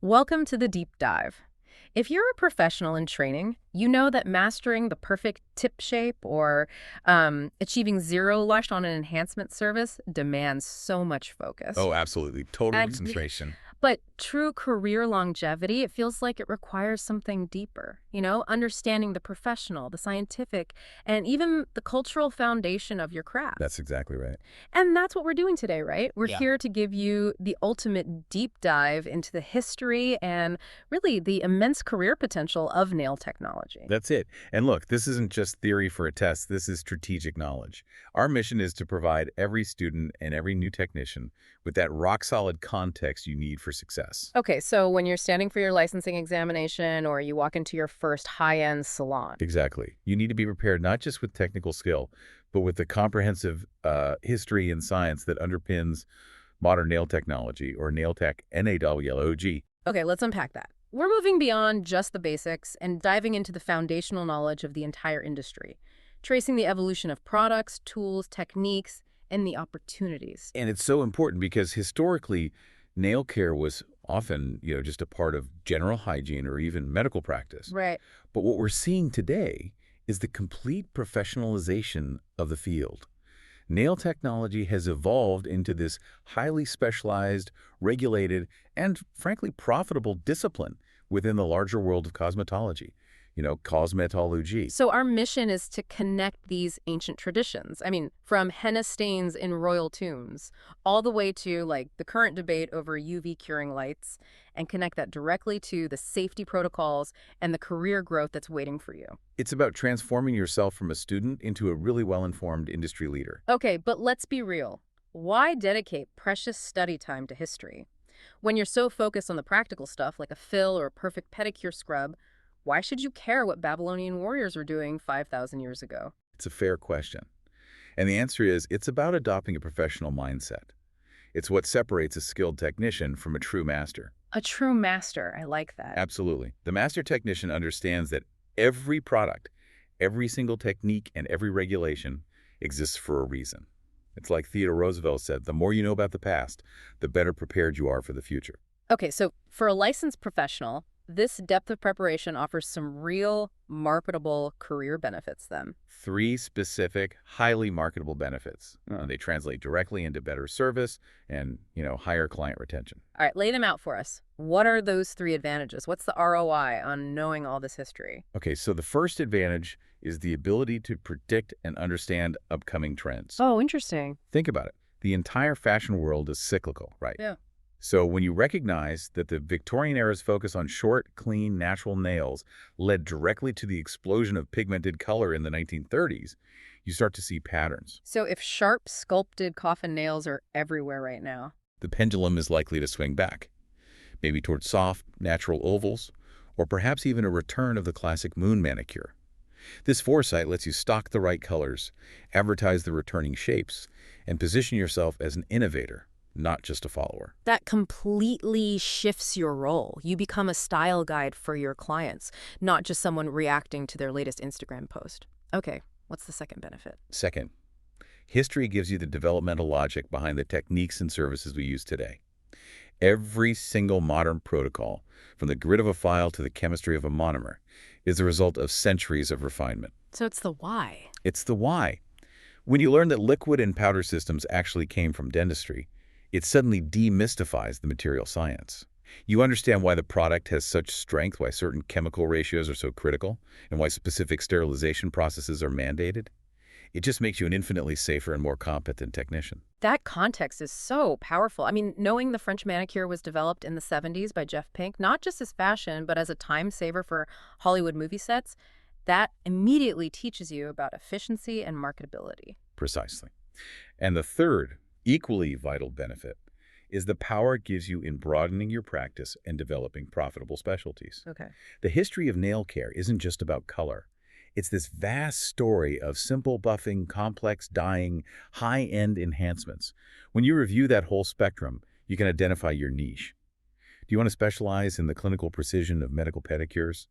Welcome to the deep dive. If you're a professional in training, you know that mastering the perfect tip shape or achieving zero lush on an enhancement service demands so much focus. Oh, absolutely. Total And concentration. but true career longevity, it feels like it requires something deeper, understanding the professional, the scientific, and even the cultural foundation of your craft. That's exactly right. And that's what we're doing today, right? We're Yeah. here to give you the ultimate deep dive into the history and really the immense career potential of nail technology. That's it. And look, this isn't just theory for a test. This is strategic knowledge. Our mission is to provide every student and every new technician with that rock-solid context you need for success. Okay, so when you're standing for your licensing examination or you walk into your first high-end salon. Exactly. You need to be prepared not just with technical skill, but with the comprehensive history and science that underpins modern nail technology, or nail tech, NAWLOG. Okay, let's unpack that. We're moving beyond just the basics and diving into the foundational knowledge of the entire industry, tracing the evolution of products, tools, techniques, and the opportunities. And it's so important because historically, nail care was often, just a part of general hygiene or even medical practice. Right. But what we're seeing today is the complete professionalization of the field. Nail technology has evolved into this highly specialized, regulated, and frankly profitable discipline within the larger world of cosmetology, cosmetology. So our mission is to connect these ancient traditions. I mean, from henna stains in royal tombs all the way to like the current debate over UV curing lights and connect that directly to the safety protocols and the career growth that's waiting for you. It's about transforming yourself from a student into a really well-informed industry leader. Okay, but let's be real. Why dedicate precious study time to history? When you're so focused on the practical stuff like a fill or a perfect pedicure scrub, why should you care what Babylonian warriors were doing 5,000 years ago? It's a fair question. And the answer is, it's about adopting a professional mindset. It's what separates a skilled technician from a true master. A true master, I like that. Absolutely. The master technician understands that every product, every single technique, and every regulation exists for a reason. It's like Theodore Roosevelt said, the more you know about the past, the better prepared you are for the future. Okay, so for a licensed professional, this depth of preparation offers some real marketable career benefits then. 3 specific, highly marketable benefits. They translate directly into better service and, higher client retention. All right, lay them out for us. What are those 3 advantages? What's the ROI on knowing all this history? Okay, so the first advantage is the ability to predict and understand upcoming trends. Oh, interesting. Think about it. The entire fashion world is cyclical, right? Yeah. So when you recognize that the Victorian era's focus on short, clean, natural nails led directly to the explosion of pigmented color in the 1930s, you start to see patterns. So if sharp, sculpted coffin nails are everywhere right now. The pendulum is likely to swing back, maybe towards soft, natural ovals, or perhaps even a return of the classic moon manicure. This foresight lets you stock the right colors, advertise the returning shapes, and position yourself as an innovator, not just a follower. That completely shifts your role. You become a style guide for your clients, not just someone reacting to their latest Instagram post. Okay, what's the second benefit? Second, history gives you the developmental logic behind the techniques and services we use today. Every single modern protocol, from the grit of a file to the chemistry of a monomer, is the result of centuries of refinement. So it's the why. It's the why. When you learn that liquid and powder systems actually came from dentistry, it suddenly demystifies the material science. You understand why the product has such strength, why certain chemical ratios are so critical, and why specific sterilization processes are mandated. It just makes you an infinitely safer and more competent technician. That context is so powerful. I mean, knowing the French manicure was developed in the 70s by Jeff Pink, not just as fashion, but as a time saver for Hollywood movie sets, that immediately teaches you about efficiency and marketability. Precisely. And the third, equally vital benefit is the power it gives you in broadening your practice and developing profitable specialties. Okay. The history of nail care isn't just about color. It's this vast story of simple buffing, complex dyeing, high-end enhancements. When you review that whole spectrum, you can identify your niche. Do you want to specialize in the clinical precision of medical pedicures,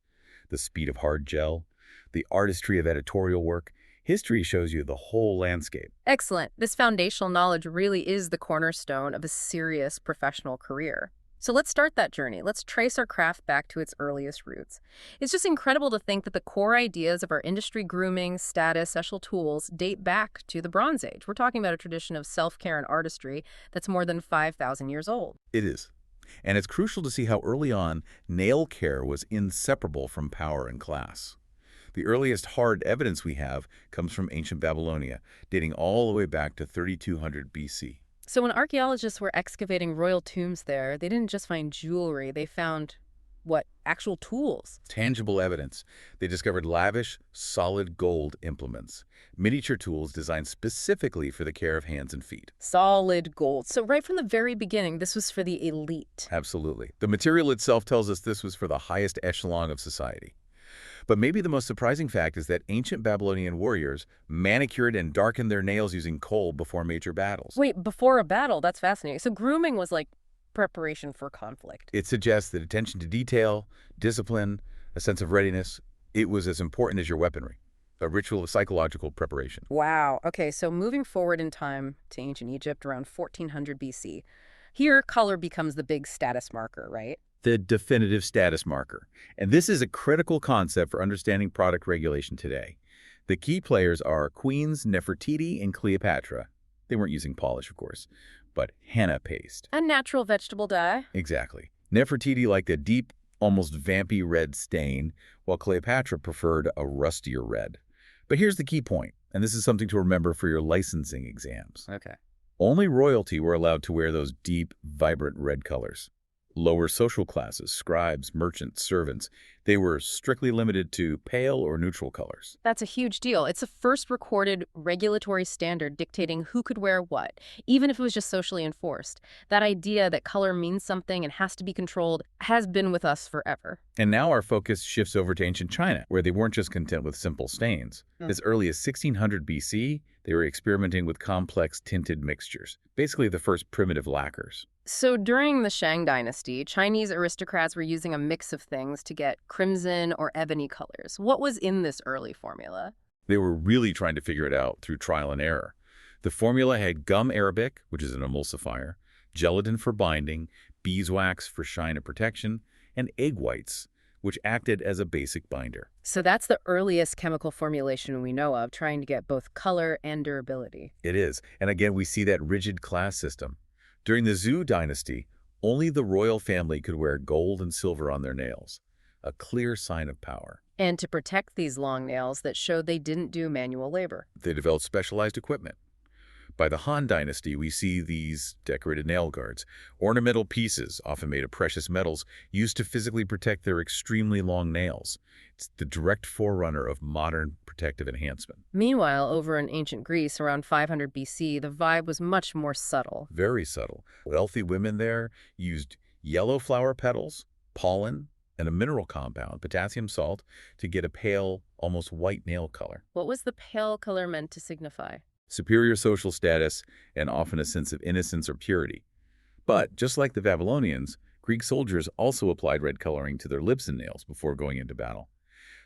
the speed of hard gel, the artistry of editorial work? History shows you the whole landscape. Excellent. This foundational knowledge really is the cornerstone of a serious professional career. So let's start that journey. Let's trace our craft back to its earliest roots. It's just incredible to think that the core ideas of our industry grooming, status, special tools date back to the Bronze Age. We're talking about a tradition of self-care and artistry that's more than 5,000 years old. It is. And it's crucial to see how early on nail care was inseparable from power and class. The earliest hard evidence we have comes from ancient Babylonia, dating all the way back to 3200 BC. So when archaeologists were excavating royal tombs there, they didn't just find jewelry, they found, what, actual tools? Tangible evidence. They discovered lavish, solid gold implements, miniature tools designed specifically for the care of hands and feet. Solid gold. So right from the very beginning, this was for the elite. Absolutely. The material itself tells us this was for the highest echelon of society. But maybe the most surprising fact is that ancient Babylonian warriors manicured and darkened their nails using coal before major battles. Wait, before a battle? That's fascinating. So grooming was like preparation for conflict. It suggests that attention to detail, discipline, a sense of readiness, it was as important as your weaponry, a ritual of psychological preparation. Wow. Okay, so moving forward in time to ancient Egypt around 1400 BC. Here, color becomes the big status marker, right? The definitive status marker. And this is a critical concept for understanding product regulation today. The key players are Queens, Nefertiti, and Cleopatra. They weren't using polish, of course, but henna paste. A natural vegetable dye. Exactly. Nefertiti liked a deep, almost vampy red stain, while Cleopatra preferred a rustier red. But here's the key point, and this is something to remember for your licensing exams. Okay. Only royalty were allowed to wear those deep, vibrant red colors. Lower social classes, scribes, merchants, servants, they were strictly limited to pale or neutral colors. That's a huge deal. It's a first recorded regulatory standard dictating who could wear what, even if it was just socially enforced. That idea that color means something and has to be controlled has been with us forever. And now our focus shifts over to ancient China, where they weren't just content with simple stains. As early as 1600 BC, they were experimenting with complex tinted mixtures, basically the first primitive lacquers. So during the Shang Dynasty, Chinese aristocrats were using a mix of things to get crimson or ebony colors. What was in this early formula? They were really trying to figure it out through trial and error. The formula had gum arabic, which is an emulsifier, gelatin for binding, beeswax for shine and protection, and egg whites, which acted as a basic binder. So that's the earliest chemical formulation we know of, trying to get both color and durability. It is. And again, we see that rigid class system. During the Zhou dynasty, only the royal family could wear gold and silver on their nails, a clear sign of power. And to protect these long nails that showed they didn't do manual labor. They developed specialized equipment. By the Han Dynasty, we see these decorated nail guards, ornamental pieces, often made of precious metals, used to physically protect their extremely long nails. It's the direct forerunner of modern protective enhancement. Meanwhile, over in ancient Greece, around 500 BC, the vibe was much more subtle. Very subtle. Wealthy women there used yellow flower petals, pollen, and a mineral compound, potassium salt, to get a pale, almost white nail color. What was the pale color meant to signify? Superior social status, and often a sense of innocence or purity. But, just like the Babylonians, Greek soldiers also applied red coloring to their lips and nails before going into battle.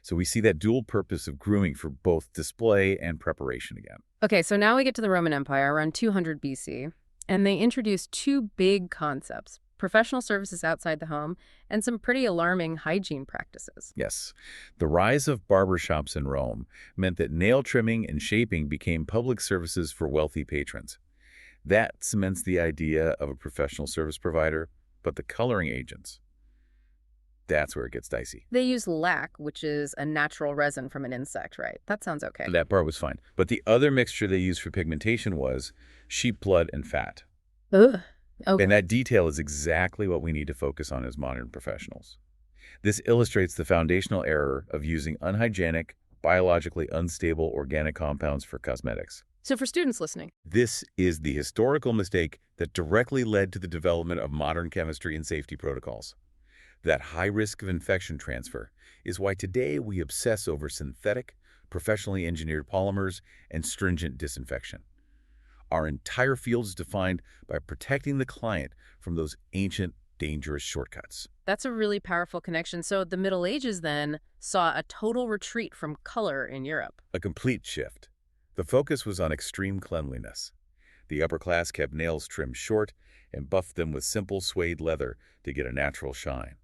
So we see that dual purpose of grooming for both display and preparation again. Okay, so now we get to the Roman Empire around 200 BC, and they introduced two big concepts: professional services outside the home and some pretty alarming hygiene practices. Yes, the rise of barbershops in Rome meant that nail trimming and shaping became public services for wealthy patrons. That cements the idea of a professional service provider, but the coloring agents, that's where it gets dicey. They use lac, which is a natural resin from an insect, right? That sounds okay. That part was fine. But the other mixture they used for pigmentation was sheep blood and fat. Ugh. Okay. And that detail is exactly what we need to focus on as modern professionals. This illustrates the foundational error of using unhygienic, biologically unstable organic compounds for cosmetics. So for students listening, This is the historical mistake that directly led to the development of modern chemistry and safety protocols. That high risk of infection transfer is why today we obsess over synthetic, professionally engineered polymers and stringent disinfection. Our entire field is defined by protecting the client from those ancient, dangerous shortcuts. that's a really powerful connection. So the Middle Ages then saw a total retreat from color in Europe. A complete shift. The focus was on extreme cleanliness. The upper class kept nails trimmed short and buffed them with simple suede leather to get a natural shine.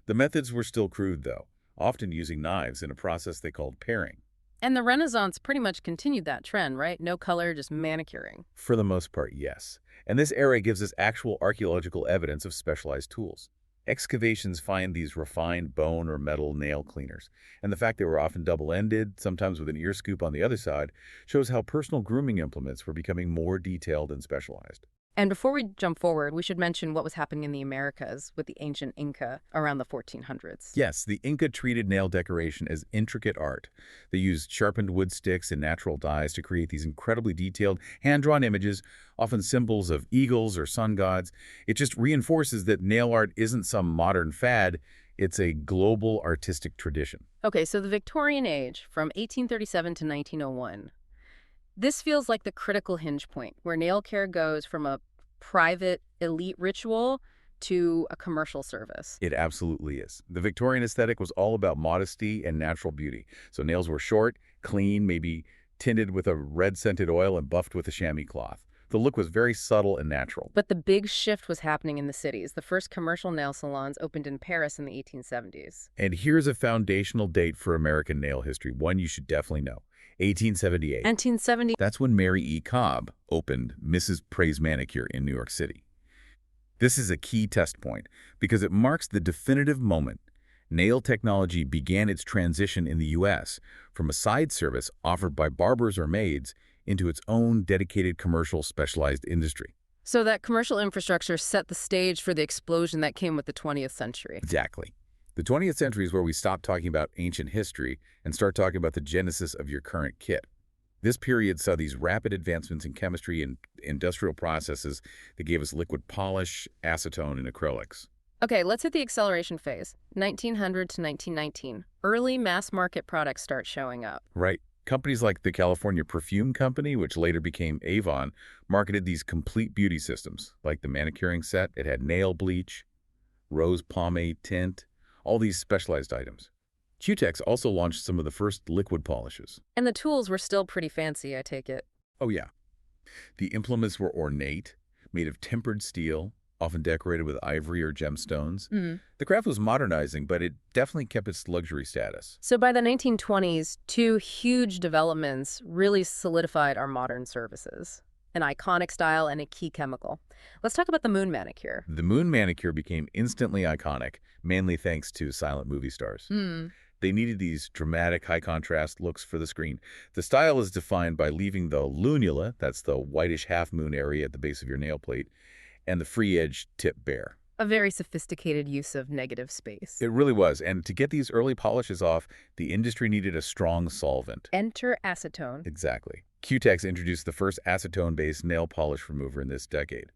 The methods were still crude, though, often using knives in a process they called paring. And the Renaissance pretty much continued that trend, right? No color, just manicuring. For the most part, yes. And this era gives us actual archaeological evidence of specialized tools. Excavations find these refined bone or metal nail cleaners, and the fact they were often double-ended, sometimes with an ear scoop on the other side, shows how personal grooming implements were becoming more detailed and specialized. And before we jump forward, we should mention what was happening in the Americas with the ancient Inca around the 1400s. Yes, the Inca treated nail decoration as intricate art. They used sharpened wood sticks and natural dyes to create these incredibly detailed, hand-drawn images, often symbols of eagles or sun gods. It just reinforces that nail art isn't some modern fad, it's a global artistic tradition. Okay, so the Victorian age, from 1837 to 1901. This feels like the critical hinge point, where nail care goes from a private, elite ritual to a commercial service. It absolutely is. The Victorian aesthetic was all about modesty and natural beauty. So nails were short, clean, maybe tinted with a red-scented oil and buffed with a chamois cloth. The look was very subtle and natural. But the big shift was happening in the cities. The first commercial nail salons opened in Paris in the 1870s. And here's a foundational date for American nail history, one you should definitely know. 1878. 1970. That's when Mary E. Cobb opened Mrs. Praise Manicure in New York City. This is a key test point because it marks the definitive moment nail technology began its transition in the U.S. from a side service offered by barbers or maids into its own dedicated commercial specialized industry. So that commercial infrastructure set the stage for the explosion that came with the 20th century. Exactly. The 20th century is where we stop talking about ancient history and start talking about the genesis of your current kit. This period saw these rapid advancements in chemistry and industrial processes that gave us liquid polish, acetone, and acrylics. Okay, let's hit the acceleration phase. 1900 to 1919. Early mass-market products start showing up. Right. Companies like the California Perfume Company, which later became Avon, marketed these complete beauty systems, like the manicuring set. It had nail bleach, rose pomade tint, all these specialized items. Q-Tex also launched some of the first liquid polishes. And the tools were still pretty fancy, I take it. Oh, yeah. The implements were ornate, made of tempered steel, often decorated with ivory or gemstones. The craft was modernizing, but it definitely kept its luxury status. So by the 1920s, two huge developments really solidified our modern services. An iconic style and a key chemical. Let's talk about the moon manicure. The moon manicure became instantly iconic, mainly thanks to silent movie stars. They needed these dramatic, high-contrast looks for the screen. The style is defined by leaving the lunula, that's the whitish half-moon area at the base of your nail plate, and the free edge tip bare. A very sophisticated use of negative space. It really was, and to get these early polishes off, the industry needed a strong solvent. Enter acetone. Exactly. Q-Tex introduced the first acetone-based nail polish remover in this decade.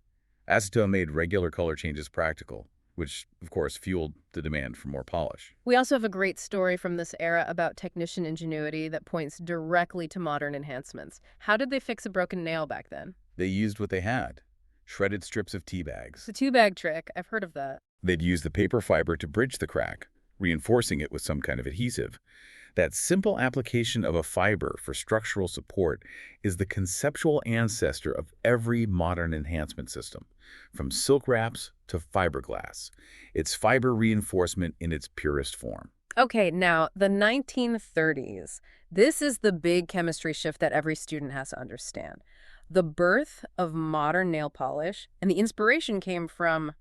Acetone made regular color changes practical, which, of course, fueled the demand for more polish. We also have a great story from this era about technician ingenuity that points directly to modern enhancements. How did they fix a broken nail back then? They used what they had. Shredded strips of tea bags. The two-bag trick. I've heard of that. They'd use the paper fiber to bridge the crack, reinforcing it with some kind of adhesive. That simple application of a fiber for structural support is the conceptual ancestor of every modern enhancement system, from silk wraps to fiberglass. It's fiber reinforcement in its purest form. Okay, now, the 1930s. This is the big chemistry shift that every student has to understand. The birth of modern nail polish, and the inspiration came from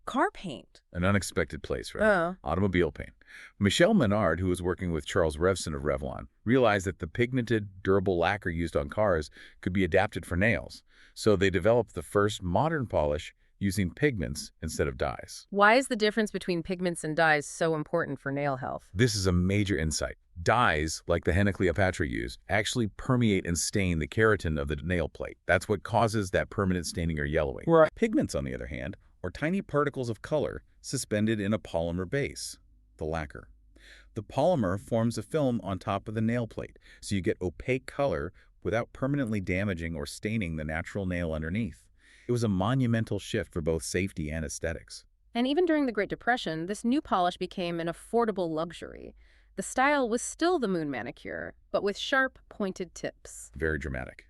car paint. An unexpected place, right? Oh. Automobile paint. Michel Menard, who was working with Charles Revson of Revlon, realized that the pigmented, durable lacquer used on cars could be adapted for nails. So they developed the first modern polish using pigments instead of dyes. Why is the difference between pigments and dyes so important for nail health? This is a major insight. Dyes, like the henna Cleopatra used, actually permeate and stain the keratin of the nail plate. That's what causes that permanent staining or yellowing. Right. Pigments, on the other hand, are tiny particles of color suspended in a polymer base, the lacquer. The polymer forms a film on top of the nail plate, so you get opaque color without permanently damaging or staining the natural nail underneath. It was a monumental shift for both safety and aesthetics. And even during the Great Depression, this new polish became an affordable luxury. The style was still the moon manicure, but with sharp, pointed tips. Very dramatic.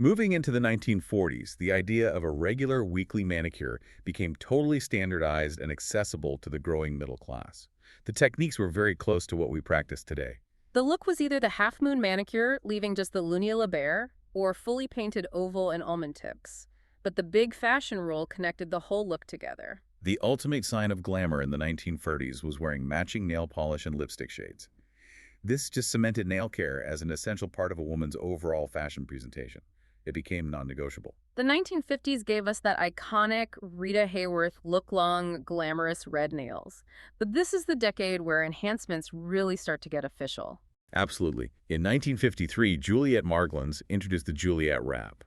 Moving into the 1940s, the idea of a regular weekly manicure became totally standardized and accessible to the growing middle class. The techniques were very close to what we practice today. The look was either the half-moon manicure, leaving just the lunula bare, or fully painted oval and almond tips. But the big fashion rule connected the whole look together. The ultimate sign of glamour in the 1930s was wearing matching nail polish and lipstick shades. This just cemented nail care as an essential part of a woman's overall fashion presentation. It became non-negotiable. The 1950s gave us that iconic Rita Hayworth look-long, glamorous red nails. But this is the decade where enhancements really start to get official. Absolutely. In 1953, Juliette Margolins introduced the Juliette wrap.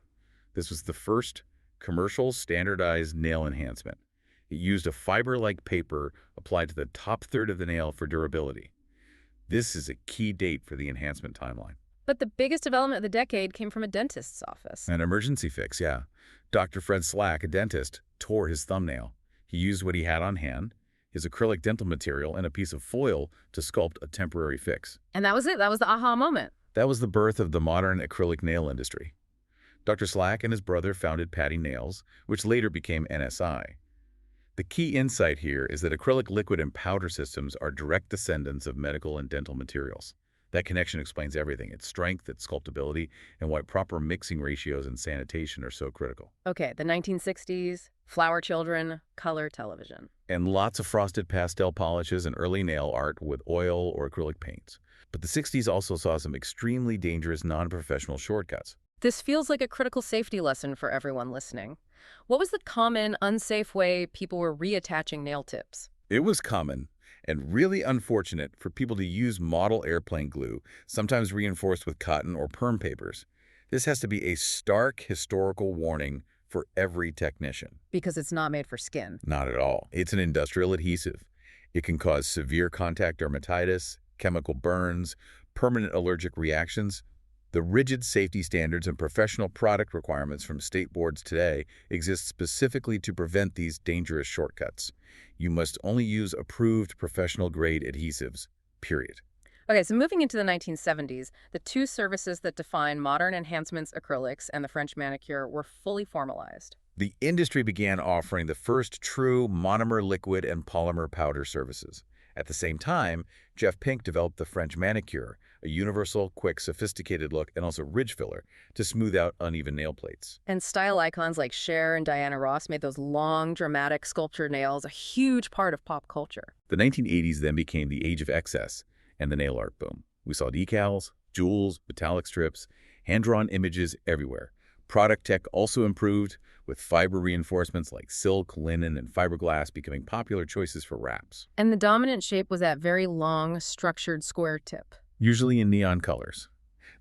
This was the first commercial standardized nail enhancement. It used a fiber-like paper applied to the top third of the nail for durability. This is a key date for the enhancement timeline. But the biggest development of the decade came from a dentist's office. An emergency fix, yeah. Dr. Fred Slack, a dentist, tore his thumbnail. He used what he had on hand, his acrylic dental material, and a piece of foil to sculpt a temporary fix. And that was it. That was the aha moment. That was the birth of the modern acrylic nail industry. Dr. Slack and his brother founded Patty Nails, which later became NSI. The key insight here is that acrylic liquid and powder systems are direct descendants of medical and dental materials. That connection explains everything, its strength, its sculptability, and why proper mixing ratios and sanitation are so critical. Okay, the 1960s, flower children, color television. And lots of frosted pastel polishes and early nail art with oil or acrylic paints. But the 60s also saw some extremely dangerous non-professional shortcuts. This feels like a critical safety lesson for everyone listening. What was the common, unsafe way people were reattaching nail tips? It was common and really unfortunate for people to use model airplane glue, sometimes reinforced with cotton or perm papers. This has to be a stark historical warning for every technician. Because it's not made for skin. Not at all. It's an industrial adhesive. It can cause severe contact dermatitis, chemical burns, permanent allergic reactions. The rigid safety standards and professional product requirements from state boards today exist specifically to prevent these dangerous shortcuts. You must only use approved professional-grade adhesives, period. Okay, so moving into the 1970s, the two services that define modern enhancements acrylics and the French manicure were fully formalized. The industry began offering the first true monomer liquid and polymer powder services. At the same time, Jeff Pink developed the French manicure, a universal, quick, sophisticated look and also ridge filler to smooth out uneven nail plates. And style icons like Cher and Diana Ross made those long, dramatic sculpture nails a huge part of pop culture. The 1980s then became the age of excess and the nail art boom. We saw decals, jewels, metallic strips, hand-drawn images everywhere. Product tech also improved, with fiber reinforcements like silk, linen, and fiberglass becoming popular choices for wraps. And the dominant shape was that very long, structured square tip. Usually in neon colors.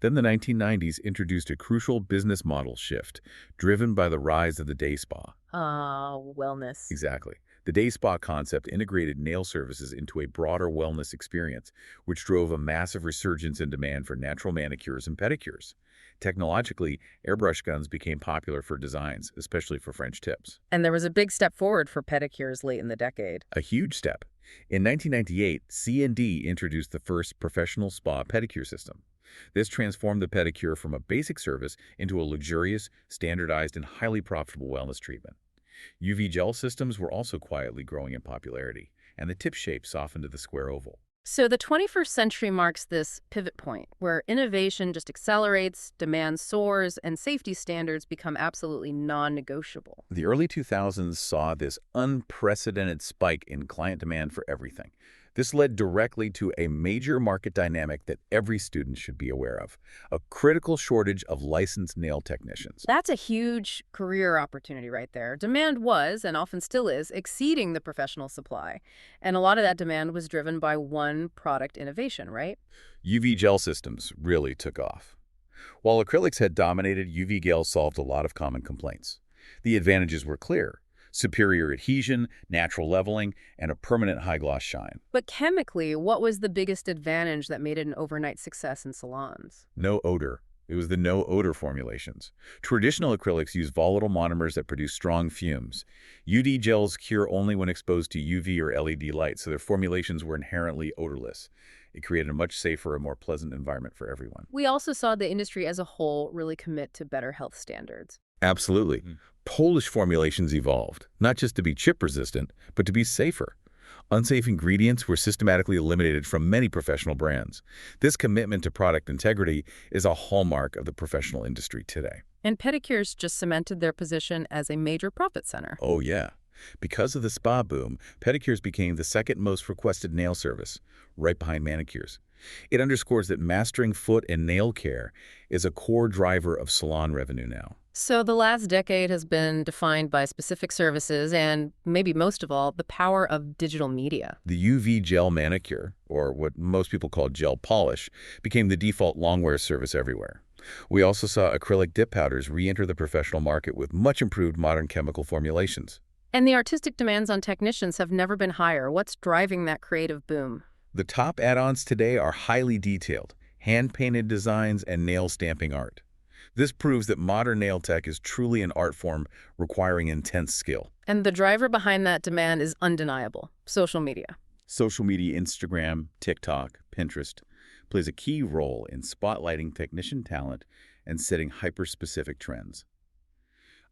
Then the 1990s introduced a crucial business model shift, driven by the rise of the day spa. Wellness. Exactly. The day spa concept integrated nail services into a broader wellness experience, which drove a massive resurgence in demand for natural manicures and pedicures. Technologically, airbrush guns became popular for designs, especially for French tips. And there was a big step forward for pedicures late in the decade. A huge step. In 1998, C&D introduced the first professional spa pedicure system. This transformed the pedicure from a basic service into a luxurious, standardized, and highly profitable wellness treatment. UV gel systems were also quietly growing in popularity, and the tip shape softened to the square oval. So the 21st century marks this pivot point where innovation just accelerates, demand soars, and safety standards become absolutely non-negotiable. The early 2000s saw this unprecedented spike in client demand for everything. This led directly to a major market dynamic that every student should be aware of, a critical shortage of licensed nail technicians. That's a huge career opportunity right there. Demand was, and often still is, exceeding the professional supply. And a lot of that demand was driven by one product innovation, right? UV gel systems really took off. While acrylics had dominated, UV gel solved a lot of common complaints. The advantages were clear: superior adhesion, natural leveling, and a permanent high-gloss shine. But chemically, what was the biggest advantage that made it an overnight success in salons? No odor. It was the no-odor formulations. Traditional acrylics use volatile monomers that produce strong fumes. UV gels cure only when exposed to UV or LED light, so their formulations were inherently odorless. It created a much safer and more pleasant environment for everyone. We also saw the industry as a whole really commit to better health standards. Absolutely. Polish formulations evolved, not just to be chip-resistant, but to be safer. Unsafe ingredients were systematically eliminated from many professional brands. This commitment to product integrity is a hallmark of the professional industry today. And pedicures just cemented their position as a major profit center. Oh, yeah. Because of the spa boom, pedicures became the second most requested nail service, right behind manicures. It underscores that mastering foot and nail care is a core driver of salon revenue now. So the last decade has been defined by specific services and, maybe most of all, the power of digital media. The UV gel manicure, or what most people call gel polish, became the default longwear service everywhere. We also saw acrylic dip powders re-enter the professional market with much improved modern chemical formulations. And the artistic demands on technicians have never been higher. What's driving that creative boom? The top add-ons today are highly detailed, hand-painted designs and nail stamping art. This proves that modern nail tech is truly an art form requiring intense skill. And the driver behind that demand is undeniable: social media. Social media, Instagram, TikTok, Pinterest, plays a key role in spotlighting technician talent and setting hyper-specific trends.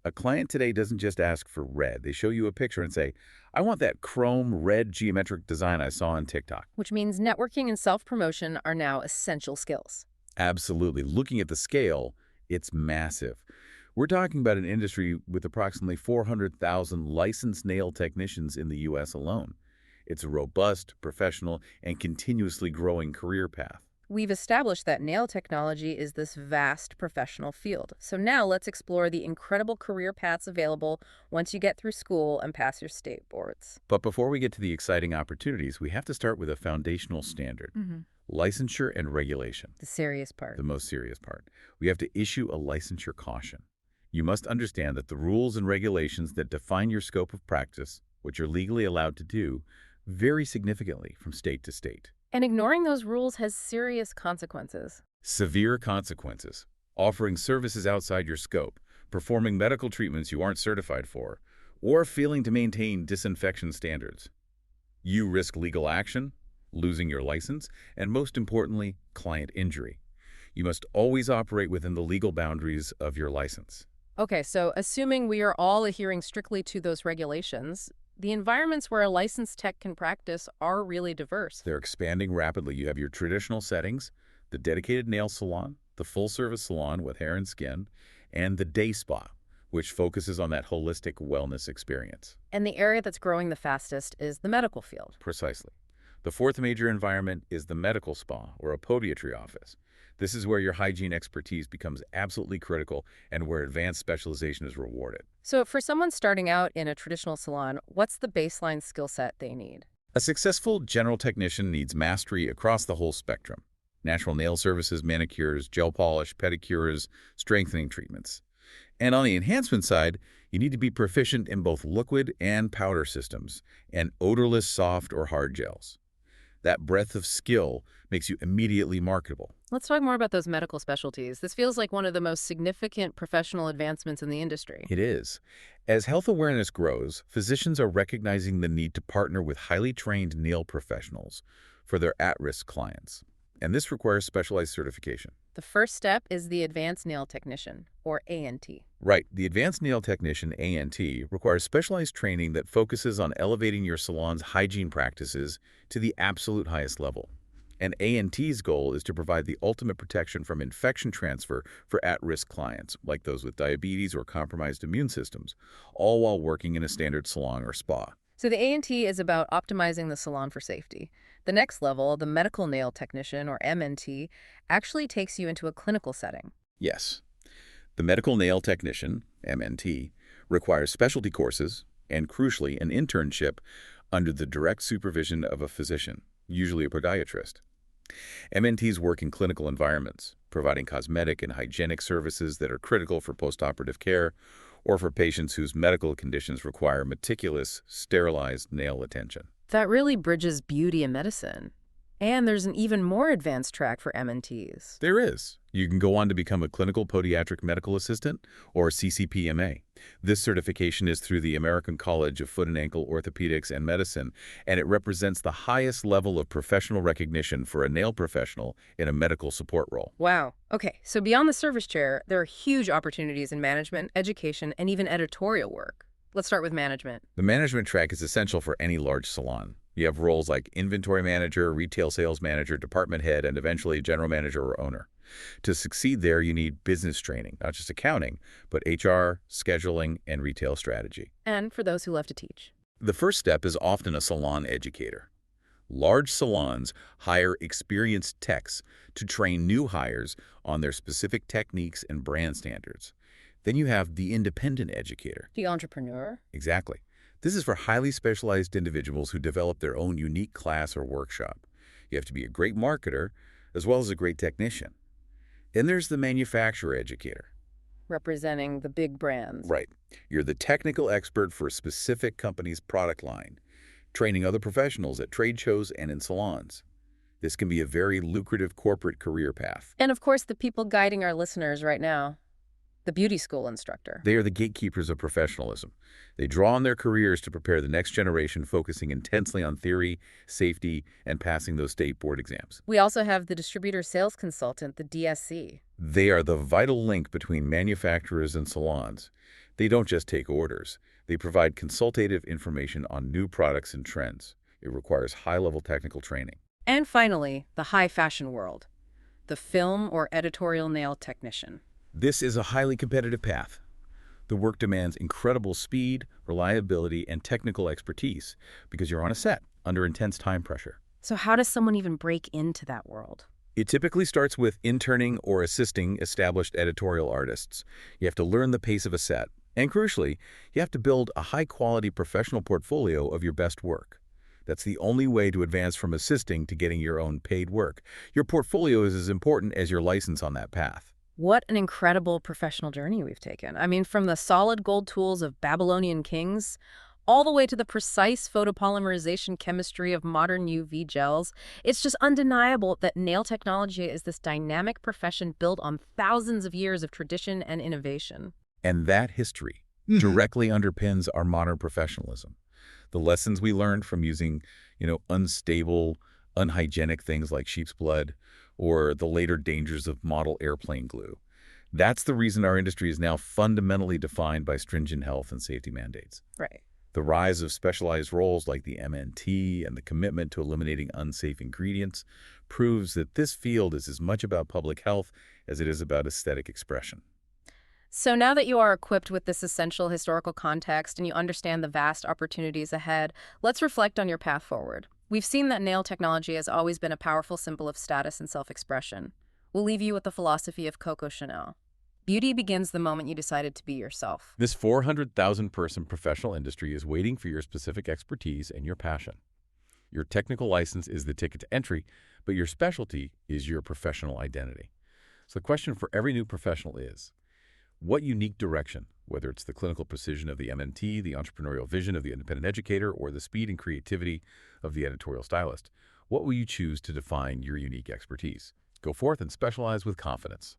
A client today doesn't just ask for red. They show you a picture and say, I want that chrome red geometric design I saw on TikTok. Which means networking and self-promotion are now essential skills. Absolutely. Looking at the scale, it's massive. We're talking about an industry with approximately 400,000 licensed nail technicians in the U.S. alone. It's a robust, professional, and continuously growing career path. We've established that nail technology is this vast professional field. So now let's explore the incredible career paths available once you get through school and pass your state boards. But before we get to the exciting opportunities, we have to start with a foundational standard. Licensure and regulation. The serious part. The most serious part. We have to issue a licensure caution. You must understand that the rules and regulations that define your scope of practice, what you're legally allowed to do, vary significantly from state to state. And ignoring those rules has serious consequences. Severe consequences. Offering services outside your scope, performing medical treatments you aren't certified for, or failing to maintain disinfection standards. You risk legal action, losing your license, and most importantly, client injury. You must always operate within the legal boundaries of your license. Okay, so assuming we are all adhering strictly to those regulations, the environments where a licensed tech can practice are really diverse. They're expanding rapidly. You have your traditional settings, the dedicated nail salon, the full-service salon with hair and skin, and the day spa, which focuses on that holistic wellness experience. And the area that's growing the fastest is the medical field. Precisely. The fourth major environment is the medical spa, or a podiatry office. This is where your hygiene expertise becomes absolutely critical and where advanced specialization is rewarded. So for someone starting out in a traditional salon, what's the baseline skill set they need? A successful general technician needs mastery across the whole spectrum. Natural nail services, manicures, gel polish, pedicures, strengthening treatments. And on the enhancement side, you need to be proficient in both liquid and powder systems, and odorless soft or hard gels. That breadth of skill makes you immediately marketable. Let's talk more about those medical specialties. This feels like one of the most significant professional advancements in the industry. It is. As health awareness grows, physicians are recognizing the need to partner with highly trained nail professionals for their at-risk clients. And this requires specialized certification. The first step is the Advanced Nail Technician, or ANT. Right. The Advanced Nail Technician, ANT, requires specialized training that focuses on elevating your salon's hygiene practices to the absolute highest level. And ANT's goal is to provide the ultimate protection from infection transfer for at-risk clients, like those with diabetes or compromised immune systems, all while working in a standard salon or spa. So the ANT is about optimizing the salon for safety. The next level, the Medical Nail Technician, or MNT, actually takes you into a clinical setting. Yes. The Medical Nail Technician, MNT, requires specialty courses and, crucially, an internship under the direct supervision of a physician, usually a podiatrist. MNTs work in clinical environments, providing cosmetic and hygienic services that are critical for postoperative care or for patients whose medical conditions require meticulous, sterilized nail attention. That really bridges beauty and medicine. And there's an even more advanced track for MNTs. There is. You can go on to become a clinical podiatric medical assistant or CCPMA. This certification is through the American College of Foot and Ankle Orthopedics and Medicine, and it represents the highest level of professional recognition for a nail professional in a medical support role. Wow. Okay, so beyond the service chair, there are huge opportunities in management, education, and even editorial work. Let's start with management. The management track is essential for any large salon. You have roles like inventory manager, retail sales manager, department head, and eventually general manager or owner. To succeed there, you need business training, not just accounting, but HR, scheduling, and retail strategy. And for those who love to teach. The first step is often a salon educator. Large salons hire experienced techs to train new hires on their specific techniques and brand standards. Then you have the independent educator. The entrepreneur. Exactly. This is for highly specialized individuals who develop their own unique class or workshop. You have to be a great marketer as well as a great technician. Then there's the manufacturer educator. Representing the big brands. Right. You're the technical expert for a specific company's product line, training other professionals at trade shows and in salons. This can be a very lucrative corporate career path. And of course, the people guiding our listeners right now. The beauty school instructor. They are the gatekeepers of professionalism. They draw on their careers to prepare the next generation, focusing intensely on theory, safety, and passing those state board exams. We also have the distributor sales consultant, the DSC. They are the vital link between manufacturers and salons. They don't just take orders. They provide consultative information on new products and trends. It requires high-level technical training. And finally, the high fashion world. The film or editorial nail technician. This is a highly competitive path. The work demands incredible speed, reliability, and technical expertise because you're on a set under intense time pressure. So how does someone even break into that world? It typically starts with interning or assisting established editorial artists. You have to learn the pace of a set. And crucially, you have to build a high-quality professional portfolio of your best work. That's the only way to advance from assisting to getting your own paid work. Your portfolio is as important as your license on that path. What an incredible professional journey we've taken. I mean, from the solid gold tools of Babylonian kings all the way to the precise photopolymerization chemistry of modern UV gels, it's just undeniable that nail technology is this dynamic profession built on thousands of years of tradition and innovation. And that history directly underpins our modern professionalism. The lessons we learned from using, unstable, unhygienic things like sheep's blood, or the later dangers of model airplane glue. That's the reason our industry is now fundamentally defined by stringent health and safety mandates. Right. The rise of specialized roles like the MNT and the commitment to eliminating unsafe ingredients proves that this field is as much about public health as it is about aesthetic expression. So now that you are equipped with this essential historical context and you understand the vast opportunities ahead, let's reflect on your path forward. We've seen that nail technology has always been a powerful symbol of status and self-expression. We'll leave you with the philosophy of Coco Chanel. Beauty begins the moment you decided to be yourself. This 400,000-person professional industry is waiting for your specific expertise and your passion. Your technical license is the ticket to entry, but your specialty is your professional identity. So the question for every new professional is, what unique direction, whether it's the clinical precision of the MNT, the entrepreneurial vision of the independent educator, or the speed and creativity of the editorial stylist, what will you choose to define your unique expertise? Go forth and specialize with confidence.